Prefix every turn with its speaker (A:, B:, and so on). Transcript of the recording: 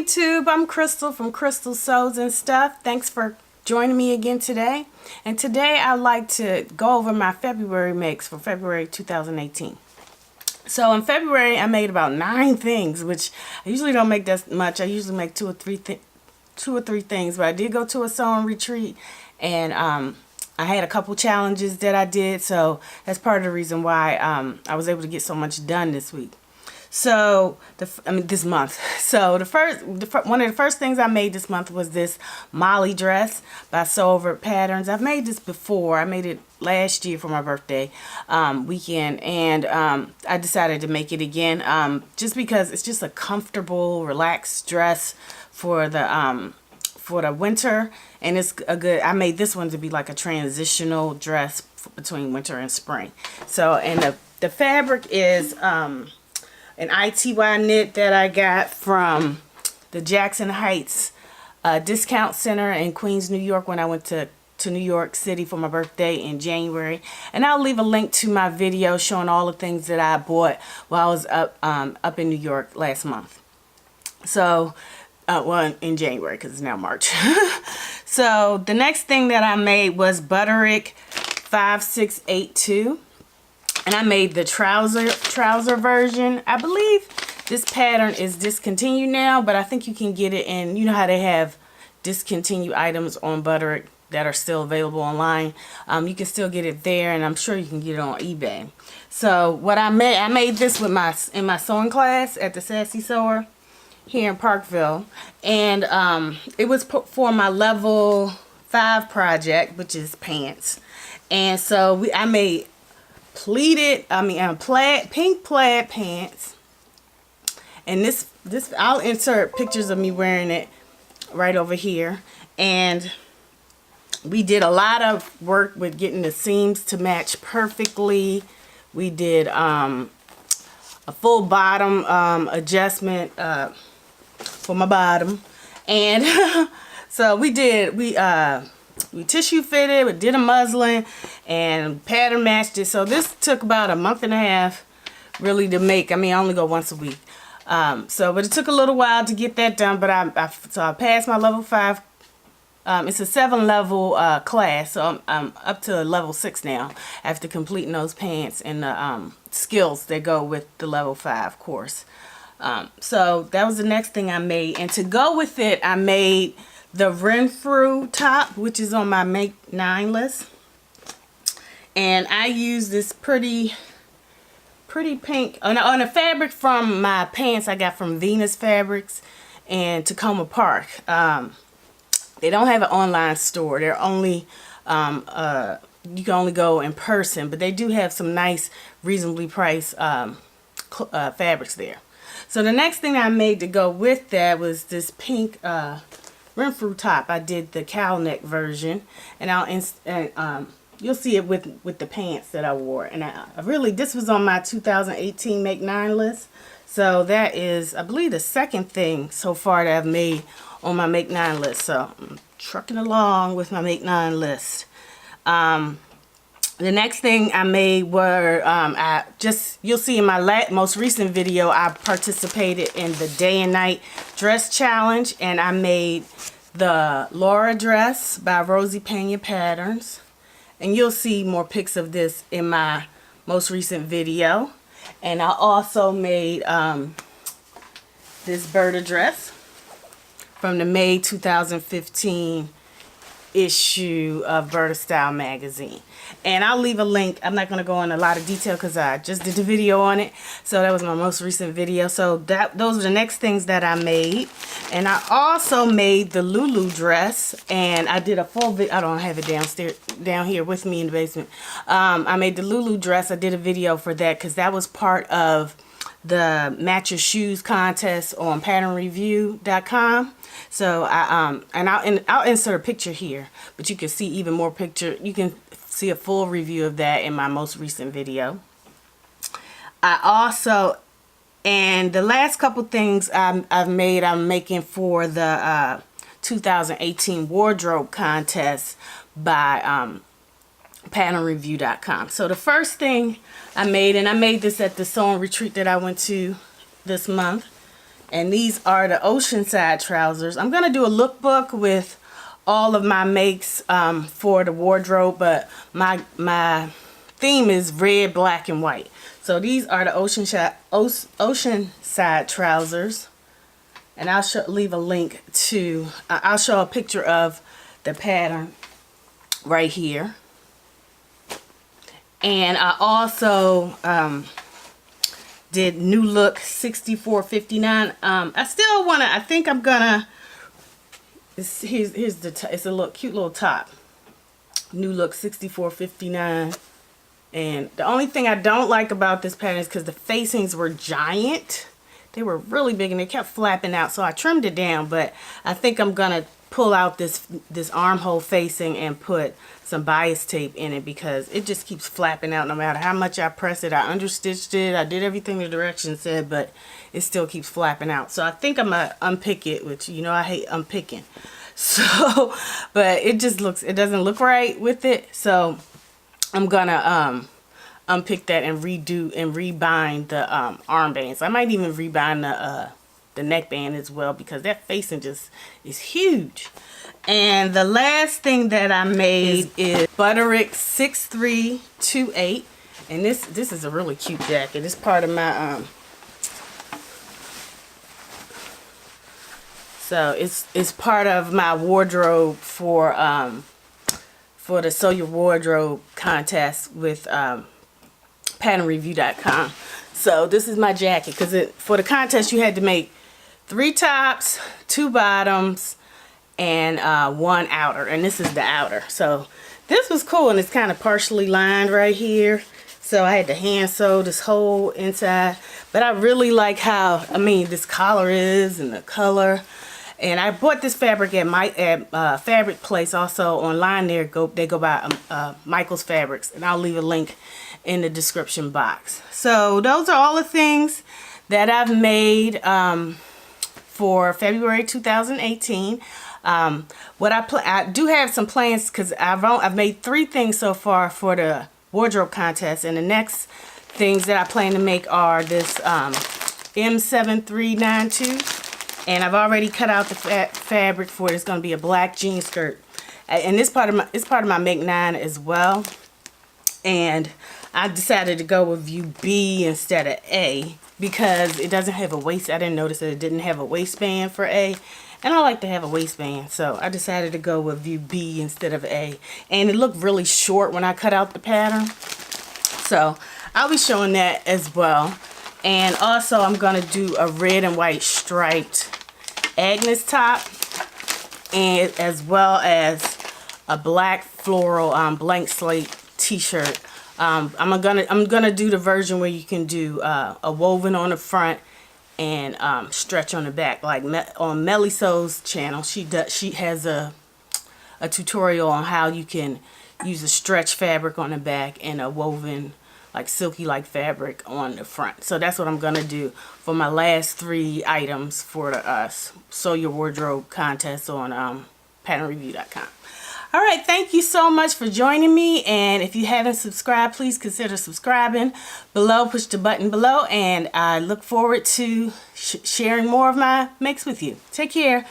A: YouTube, I'm Crystal from Crystal Sews and Stuff. Thanks for joining me again today. And today I'd like to go over my February makes for February 2018. So in February I made about 9 things, which I usually don't make that much. I usually make two or three things, but I did go to a sewing retreat and I had a couple challenges that I did, so that's part of the reason why I was able to get so much done this week. So, this month. So one of the first things I made this month was this Molly dress by Sew Over Patterns. I've made this before. I made it last year for my birthday weekend, and I decided to make it again just because it's just a comfortable, relaxed dress for the winter, and it's a good. I made this one to be like a transitional dress between winter and spring. So, and the fabric is an ITY knit that I got from the Jackson Heights Discount Center in Queens, New York when I went to New York City for my birthday in January. And I'll leave a link to my video showing all the things that I bought while I was up in New York last month. So, well, in January because it's now March. So the next thing that I made was Butterick 5682. And I made the trouser version. I believe this pattern is discontinued now, but I think you can get it in, you know how they have discontinued items on Butterick that are still available online. You can still get it there, and I'm sure you can get it on eBay. So what I made this with in my sewing class at the Sassy Sewer here in Parkville, and it was for my level 5 project, which is pants. And so I made pink plaid pants, and this I'll insert pictures of me wearing it right over here. And we did a lot of work with getting the seams to match perfectly. We did a full bottom adjustment for my bottom, and so we tissue fitted, we did a muslin, and pattern matched it. So this took about a month and a half really to make. I mean, I only go once a week. But it took a little while to get that done, but I passed my level 5. It's a 7-level class, so I'm up to level 6 now after completing those pants and the skills that go with the level 5 course. So that was the next thing I made, and to go with it, I made the run-through top, which is on my Make 9 list. And I use this pretty pink on a fabric from my pants I got from Vina's Fabrics and Tacoma Park. They don't have an online store. They're only you can only go in person, but they do have some nice, reasonably priced fabrics there. So the next thing I made to go with that was this pink run-through top. I did the cow neck version, and you'll see it with the pants that I wore. And this was on my 2018 Make 9 list. So that is, I believe, the second thing so far that I've made on my Make 9 list. So I'm trucking along with my Make 9 list. The next thing I made were, you'll see in my most recent video, I participated in the Day and Night Dress Challenge, and I made the Lulu Dress by Rosy Pena Patterns. And you'll see more pics of this in my most recent video. And I also made this Bridal dress from the May 2015 issue of Bridal Style magazine, and I'll leave a link. I'm not going to go in a lot of detail because I just did the video on it, so that was my most recent video. So those are the next things that I made. And I also made the Lulu dress, and I did a full video. I don't have it down here with me in the basement. I made the Lulu dress. I did a video for that because that was part of the Match Your Shoes contest on patternreview.com. So I'll insert a picture here, but you can see even more picture. You can see a full review of that in my most recent video. And the last couple things I'm making for the 2018 wardrobe contest by patternreview.com. So the first thing I made, and I made this at the sewing retreat that I went to this month, And these are the Oceanside trousers. I'm going to do a lookbook with all of my makes for the wardrobe, but my theme is red, black, and white. So these are the Oceanside trousers. And I'll leave a link to, I'll show a picture of the pattern right here. And I also did New Look 64.59. I still want to, I think I'm gonna, here's the, it's a cute little top. New Look 64.59. And the only thing I don't like about this pattern is because the facings were giant. They were really big and they kept flapping out, so I trimmed it down. But I think I'm gonna pull out this armhole facing and put some bias tape in it because it just keeps flapping out no matter how much I press it. I understitched it, I did everything the directions said, but it still keeps flapping out. So I think I'm gonna unpick it, which you know I hate unpicking. So, but it just looks, it doesn't look right with it. So I'm gonna unpick that and redo and rebind the armbands. I might even rebind the neckband as well because that facing just is huge. And the last thing that I made is Butterick 6328, and this is a really cute jacket. It's part of my so it's part of my wardrobe for the Sew Your Wardrobe contest with patternreview.com. So this is my jacket because for the contest you had to make 3 tops, 2 bottoms, and 1 outer, and this is the outer. So this was cool, and it's kind of partially lined right here. So I had to hand sew this whole inside, but I really like how, I mean, this collar is and the color. And I bought this fabric at Fabric Place. Also online there, they go by Michael's Fabrics, and I'll leave a link in the description box. So those are all the things that I've made for February 2018. I do have some plans because I've made 3 things so far for the wardrobe contest, and the next things that I plan to make are this M7392. And I've already cut out the fabric for it. It's going to be a black jean skirt. And it's part of my make 9 as well. And I decided to go with view B instead of A because it doesn't have a waist. I didn't notice that it didn't have a waistband for A. And I like to have a waistband. So I decided to go with view B instead of A. And it looked really short when I cut out the pattern. So I'll be showing that as well. And also I'm going to do a red and white striped Agnes top, and as well as a black floral blank slate t-shirt. I'm gonna do the version where you can do a woven on the front and stretch on the back, like on Melly Sew's channel. She has a tutorial on how you can use a stretch fabric on the back and a woven like silky like fabric on the front. So that's what I'm gonna do for my last 3 items for the Sew Your Wardrobe contest on patternreview.com. All right, thank you so much for joining me, and if you haven't subscribed, please consider subscribing below. Push the button below, and I look forward to sharing more of my makes with you. Take care.